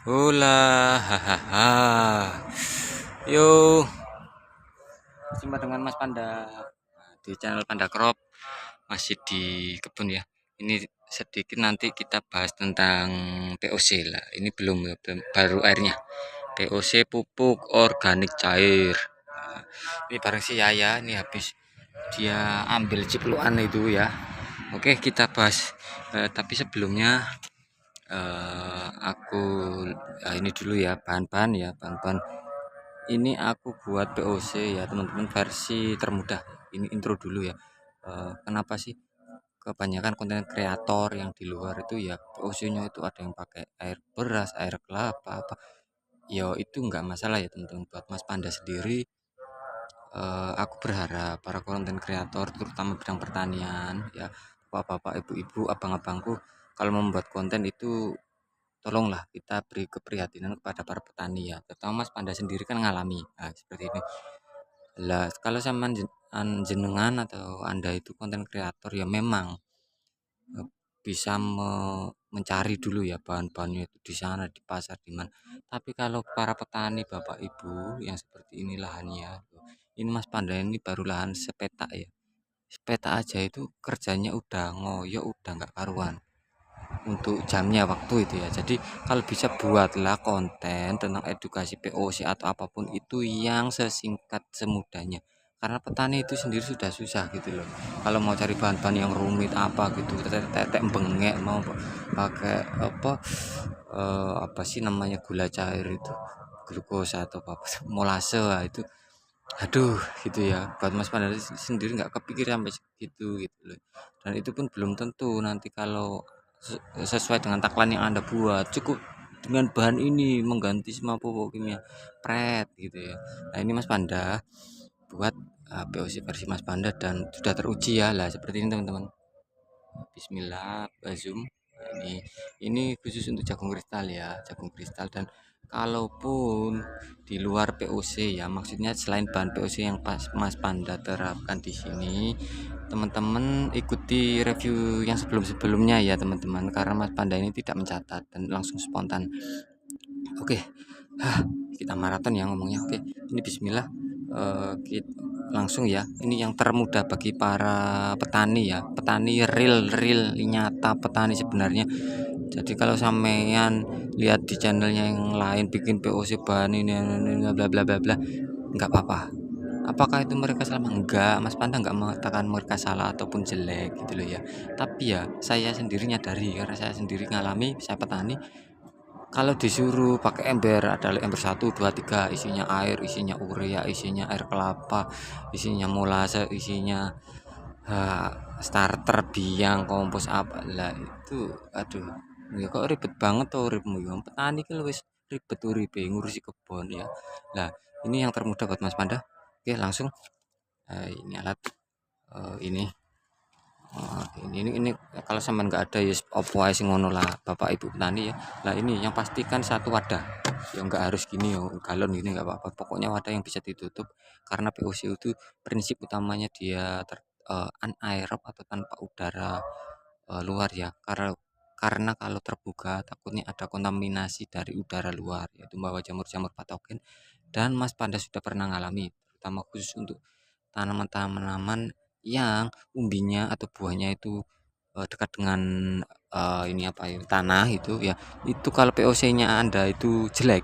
Hola, hahaha. Yo, jumpa dengan Mas Panda di channel Panda Crop, masih di kebun ya. Ini sedikit nanti kita bahas tentang POC lah. Ini belum baru airnya. POC pupuk organik cair. Nah, ini bareng si Yaya, ini habis dia ambil cipluan itu ya. Oke, kita bahas. Tapi sebelumnya aku ini dulu ya bahan-bahan ini aku buat POC ya teman-teman, versi termudah. Ini intro dulu ya. Kenapa sih kebanyakan konten kreator yang di luar itu ya POC-nya itu ada yang pakai air beras, air kelapa apa. Ya itu nggak masalah ya teman-teman. Buat Mas Panda sendiri, aku berharap para konten kreator terutama bidang pertanian ya, bapak-bapak, ibu-ibu, abang-abangku, kalau membuat konten itu tolonglah kita beri keprihatinan kepada para petani ya, terutama Mas Panda sendiri kan ngalami seperti ini lah. Kalau sama jenengan atau anda itu konten kreator ya memang eh, bisa mencari dulu ya bahan-bahannya itu di sana, di pasar, di mana. Tapi kalau para petani bapak ibu yang seperti ini lahannya, ini Mas Panda ini baru lahan sepetak ya, sepetak aja itu kerjanya udah ngoyo, udah nggak karuan untuk jamnya waktu itu ya. Jadi kalau bisa buatlah konten tentang edukasi POC atau apapun itu yang sesingkat semudahnya. Karena petani itu sendiri sudah susah gitu loh. Kalau mau cari bahan-bahan yang rumit apa gitu, tetek bengek, mau pakai apa sih namanya, gula cair itu, glukosa atau apa, molase itu. Aduh, gitu ya. Buat Mas Panda sendiri nggak kepikir sampai segitu gitu loh. Dan itu pun belum tentu nanti kalau sesuai dengan tagline yang Anda buat. Cukup dengan bahan ini mengganti semua pupuk kimia. Pret gitu ya. Nah, ini Mas Panda buat POC versi Mas Panda dan sudah teruji ya lah seperti ini teman-teman. Bismillah, zoom. Nah, ini khusus untuk jagung kristal ya, jagung kristal. Dan kalaupun di luar POC ya, maksudnya selain bahan POC yang pas Mas Panda terapkan di sini, teman-teman ikuti review yang sebelum-sebelumnya ya teman-teman, karena Mas Panda ini tidak mencatat dan langsung spontan. Oke, kita maraton ya ngomongnya. Oke, ini Bismillah. Kita langsung ya. Ini yang termudah bagi para petani ya, petani real nyata petani sebenarnya. Jadi kalau sampean lihat di channelnya yang lain bikin POC bahan ini bla bla bla bla, nggak apa-apa. Apakah itu mereka salah? Enggak, Mas Panda nggak mengatakan mereka salah ataupun jelek gitu loh ya. Tapi ya saya sendiri nyadari karena saya sendiri ngalami, saya petani. Kalau disuruh pakai ember, ada ember 1, 2, 3, isinya air, isinya urea, isinya air kelapa, isinya molase, isinya ah, starter, biang, kompos apa lah itu. Aduh, ya kok ribet banget tuh uripmu ya. Petani kan wis ribet uripe ngurusi kebon ya. Lah, ini yang termudah buat Mas Panda. Oke, langsung ini alat ini. Oh, ini kalau sampean nggak ada ya opo ae sing ngono lah Bapak Ibu petani ya. Lah ini yang pastikan satu wadah. Ya nggak harus gini yo, galon gini nggak apa-apa. Pokoknya wadah yang bisa ditutup karena POC itu prinsip utamanya dia anaerob atau tanpa udara luar ya. Karena kalau terbuka takutnya ada kontaminasi dari udara luar, yaitu membawa jamur-jamur patogen. Dan Mas Panda sudah pernah ngalami, terutama khusus untuk tanaman-tanaman yang umbinya atau buahnya itu dekat dengan ini apa ya, tanah itu ya. Itu kalau POC-nya Anda itu jelek,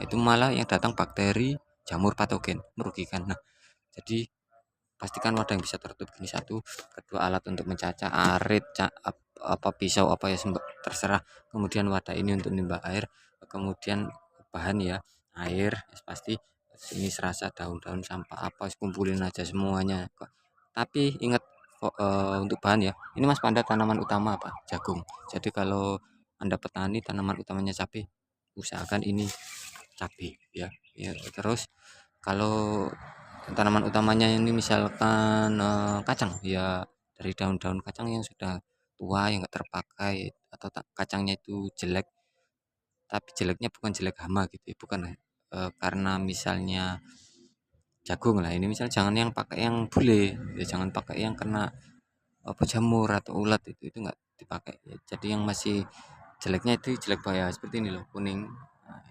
itu malah yang datang bakteri, jamur patogen, merugikan. Nah, jadi pastikan wadah yang bisa tertutup gini satu, kedua alat untuk mencacah, arit, apa pisau apa ya terserah. Kemudian wadah ini untuk nimba air, kemudian bahan ya, air ya pasti. Ini serasa daun-daun sampah apa kumpulin aja semuanya. Tapi ingat untuk bahan ya. Ini Mas Panda tanaman utama apa? Jagung. Jadi kalau Anda petani tanaman utamanya cabai, usahakan ini cabai ya. Ya, terus kalau tanaman utamanya ini misalkan kacang ya, dari daun-daun kacang yang sudah tua yang nggak terpakai atau kacangnya itu jelek, tapi jeleknya bukan jelek hama gitu ya, bukan karena misalnya jagung lah, ini misalnya jangan yang pakai yang bule ya, jangan pakai yang kena apa jamur atau ulat, itu nggak dipakai ya. Jadi yang masih jeleknya itu jelek bahaya seperti ini loh, kuning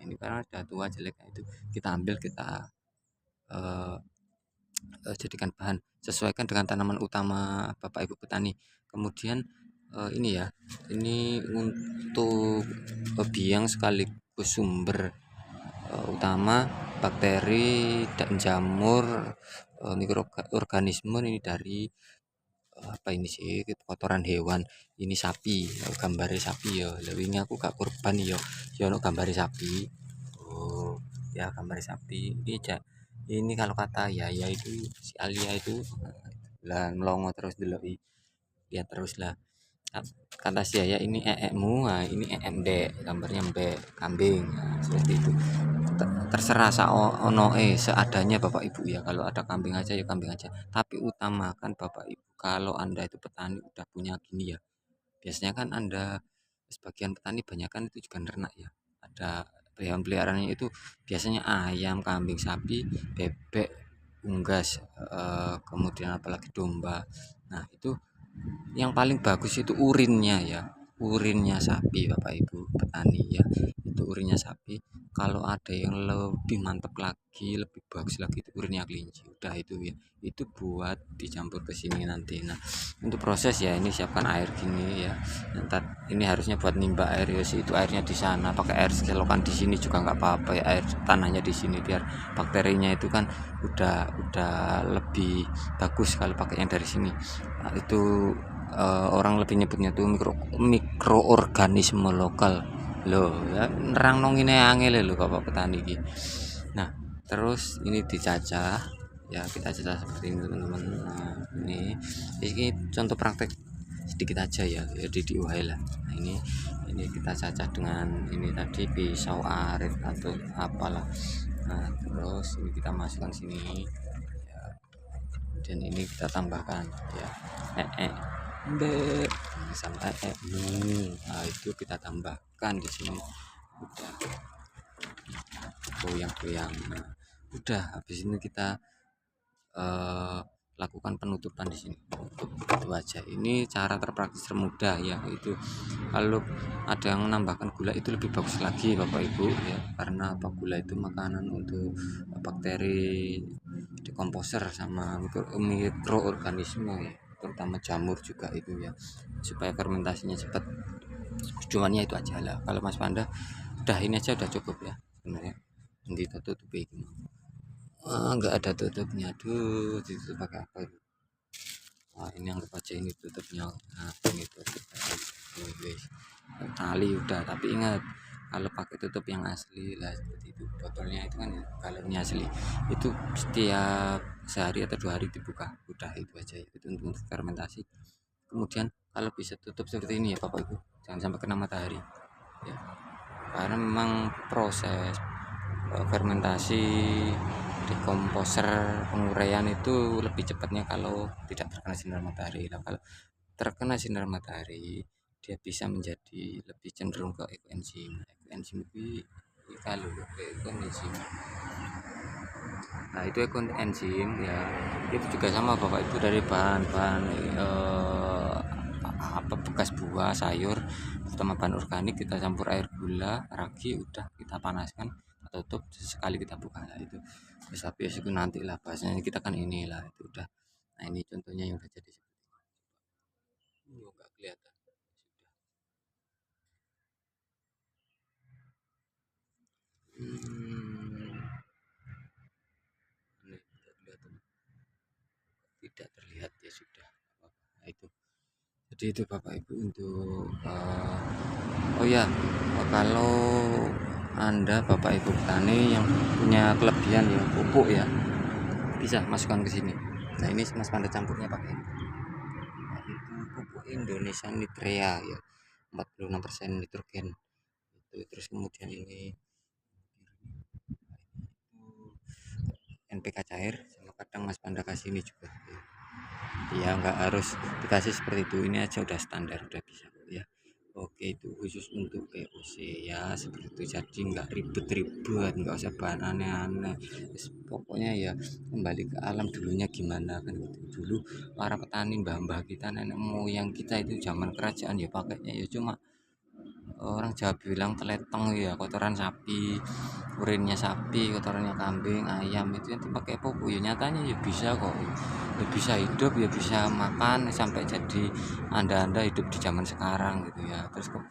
ini karena udah tua jelek, nah itu kita ambil, kita eh, jadikan bahan, sesuaikan dengan tanaman utama Bapak Ibu petani. Kemudian ini ya, ini untuk biang sekaligus sumber utama bakteri dan jamur, mikroorganisme ini dari apa ini sih, kotoran hewan. Ini sapi, gambare sapi ya. Lha wingi aku gak kurban ya ono gambare sapi. Oh, ya gambare sapi. Ini kalau kata ya itu si Alia itu lah melongo terus deloki. Ya terus lah. Kata si Yaya, ini eekmu, nah ini mbek, gambarnya mbek kambing, nah, seperti itu. Terserah ono seadanya Bapak Ibu ya. Kalau ada kambing aja ya kambing aja. Tapi utamakan Bapak Ibu, kalau Anda itu petani udah punya gini ya. Biasanya kan Anda, sebagian petani banyak kan itu juga ternak ya. Ada hewan peliharaannya itu biasanya ayam, kambing, sapi, bebek, unggas, kemudian apalagi domba. Nah, itu yang paling bagus itu urinnya ya, urinnya sapi Bapak Ibu petani ya, itu urinnya sapi. Kalau ada yang lebih mantap lagi, lebih bagus lagi, itu urinnya kelinci. Udah itu ya, itu buat dicampur ke sini nanti. Nah, untuk proses ya, ini siapkan air gini ya. Ntar ini harusnya buat nimba air ya sih, itu airnya di sana, pakai air selokan di sini juga nggak apa-apa ya, air tanahnya di sini biar bakterinya itu kan udah lebih bagus kalau pakai yang dari sini. Nah, itu orang lebih nyebutnya tuh mikroorganisme lokal loh ya, nerang nong ini angel lho Bapak petani iki. Nah, terus ini dicacah ya, kita cacah seperti ini teman-teman. Nah, ini contoh praktek sedikit aja ya, di DIY lah. Nah, ini kita cacah dengan ini tadi pisau arit atau apalah. Nah, terus ini kita masukkan sini ya, dan ini kita tambahkan ya sampai nah itu kita tambahkan di sini, udah goyang-goyang. Nah, udah habis ini kita lakukan penutupan di sini. Itu aja. Ini cara terpraktis termudah ya, itu kalau ada yang menambahkan gula itu lebih bagus lagi Bapak Ibu ya, karena apa, gula itu makanan untuk bakteri dekomposer sama mikroorganisme ya, terutama jamur juga itu ya, supaya fermentasinya cepat. Cuman ya itu aja lah. Kalau Mas Panda udah ini aja udah cukup ya sebenarnya. Nanti kita tutup ini. Nggak ada tutupnya, tuh ditutup pakai apa itu? Ini anggap aja ini tutupnya. Nah, ini tutup guys, tali udah. Tapi ingat, kalau pakai tutup yang asli lah seperti itu, botolnya itu kan galonnya asli, itu setiap sehari atau 2 hari dibuka, udah itu aja. Itu untuk fermentasi. Kemudian kalau bisa tutup seperti ini ya Bapak Ibu, jangan sampai kena matahari ya, karena memang proses fermentasi dekomposer penguraian itu lebih cepatnya kalau tidak terkena sinar matahari. Nah, kalau terkena sinar matahari dia bisa menjadi lebih cenderung ke ekoenzim. Ekoenzim itu kalau ekoenzim, nah itu ekoenzim ya, itu juga sama Bapak Ibu, dari bahan-bahan apa bekas buah sayur terutama bahan organik, kita campur air, gula, ragi, udah kita panaskan, kita tutup, sekali kita buka lah itu. Terus habis itu nanti lah bahasanya, kita kan inilah itu udah. Nah, ini contohnya yang udah jadi seperti ini. Nggak kelihatan sudah. Ini tidak kelihatan, tidak terlihat ya sudah. Nah, itu jadi itu Bapak Ibu untuk oh ya, kalau Anda Bapak Ibu petani yang punya kelebihan ya pupuk ya, bisa masukkan ke sini. Nah, ini Mas Panda campurnya pakai ini. Nah, itu pupuk Indonesia Nitrea ya, 46% nitrogen itu. Terus kemudian ini NPK cair, sama kadang Mas Panda kasih ini juga ya, nggak harus dikasih seperti itu, ini aja udah standar, udah bisa ya. Oke, itu khusus untuk POC ya, seperti itu. Jadi nggak ribet-ribet, nggak usah bahan aneh-aneh. Pokoknya ya kembali ke alam dulunya gimana kan gitu. Dulu para petani mbah-mbah kita, nenek moyang kita itu zaman kerajaan ya pakainya ya cuma orang Jawa bilang teleteng ya, kotoran sapi, urinnya sapi, kotorannya kambing, ayam itu yang dipakai pupuk ya nyatanya ya bisa kok. Ya bisa hidup, ya bisa makan sampai jadi anda-anda hidup di zaman sekarang gitu ya. Terus kok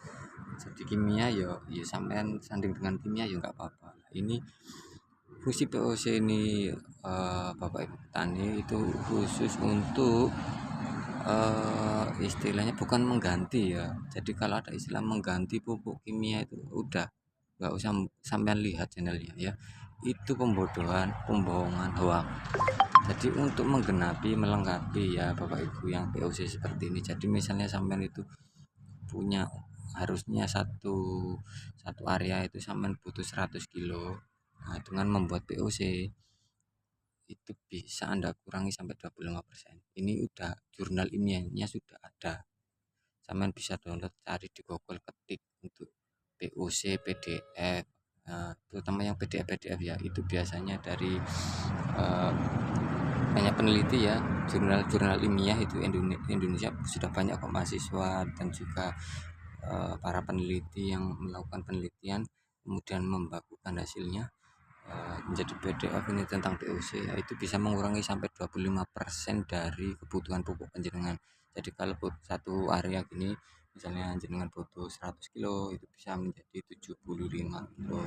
jadi kimia ya, ya sampean sanding dengan kimia ya nggak apa-apa. Ini fungsi POC ini Bapak Ibu petani itu khusus untuk istilahnya bukan mengganti ya. Jadi kalau ada istilah mengganti pupuk kimia itu udah nggak usah sampean lihat channelnya ya. Itu pembodohan, pembohongan, hoax. Jadi untuk menggenapi, melengkapi ya Bapak Ibu yang POC seperti ini. Jadi misalnya sampean itu punya harusnya satu satu area itu sampean butuh 100 kilo. Nah, dengan membuat POC itu bisa Anda kurangi sampai 25%. Ini udah jurnal ilmiahnya sudah ada. Sampean bisa download, cari di Google, ketik untuk POC PDF. Nah, terutama yang PDF ya, itu biasanya dari eh, banyak peneliti ya, jurnal-jurnal ilmiah itu Indonesia sudah banyak kok mahasiswa dan juga para peneliti yang melakukan penelitian kemudian membakukan hasilnya menjadi PDF ini tentang POC ya, itu bisa mengurangi sampai 25% dari kebutuhan pupuk panjenengan. Jadi kalau satu area gini misalnya jenengan butuh 100 kilo itu bisa menjadi 75 kilo.